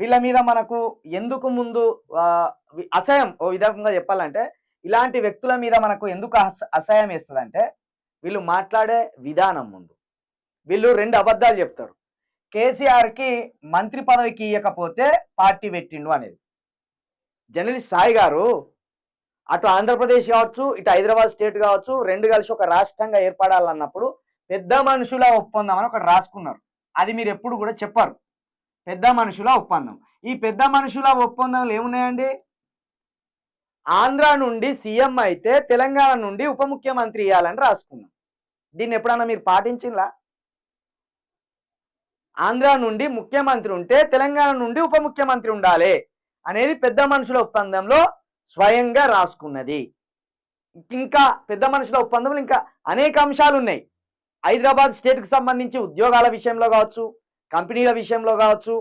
వీళ్ళ మీద మనకు ఎందుకు ముందు అసహ్యం ఓ విధంగా చెప్పాలంటే ఇలాంటి వ్యక్తుల మీద మనకు ఎందుకు అసహ్యం వేస్తదంటే వీళ్ళు మాట్లాడే విధానం ముందు. వీళ్ళు 2 అబద్ధాలు చెప్తారు. కేసీఆర్‌కి మంత్రి పదవికి ఇయ్యకపోతే పార్టీ పెట్టిండు అనేది. జర్నలిస్ట్ సాయి గారు అటు ఆంధ్రప్రదేశ్ కావచ్చు, ఇటు హైదరాబాద్ స్టేట్ కావచ్చు 2 కలిసి ఒక రాష్ట్రంగా ఏర్పడాలన్నప్పుడు పెద్ద మనుషుల ఒప్పందం అని ఒకటి రాసుకున్నారు. అది మీరు ఎప్పుడు కూడా చెప్పరు. పెద్ద మనుషుల ఒప్పందం. ఈ పెద్ద మనుషుల ఒప్పందంలో ఏమున్నాయండి? ఆంధ్ర నుండి సీఎం అయితే తెలంగాణ నుండి ఉప ముఖ్యమంత్రి ఇయ్యాలని రాసుకున్నాం. దీన్ని ఎప్పుడన్నా మీరు పాటించిండ్రా? ఆంధ్ర నుండి ముఖ్యమంత్రి ఉంటే తెలంగాణ నుండి ఉప ముఖ్యమంత్రి ఉండాలి అనేది పెద్ద మనుషుల ఒప్పందంలో స్వయంగా రాసుకున్నది. ఇంకా పెద్ద మనుషుల ఒప్పందంలో ఇంకా అనేక అంశాలు ఉన్నాయి. హైదరాబాద్ స్టేట్‌కి సంబంధించి ఉద్యోగాల విషయంలో కావచ్చు, కంపెనీల విషయంలో కావచ్చు,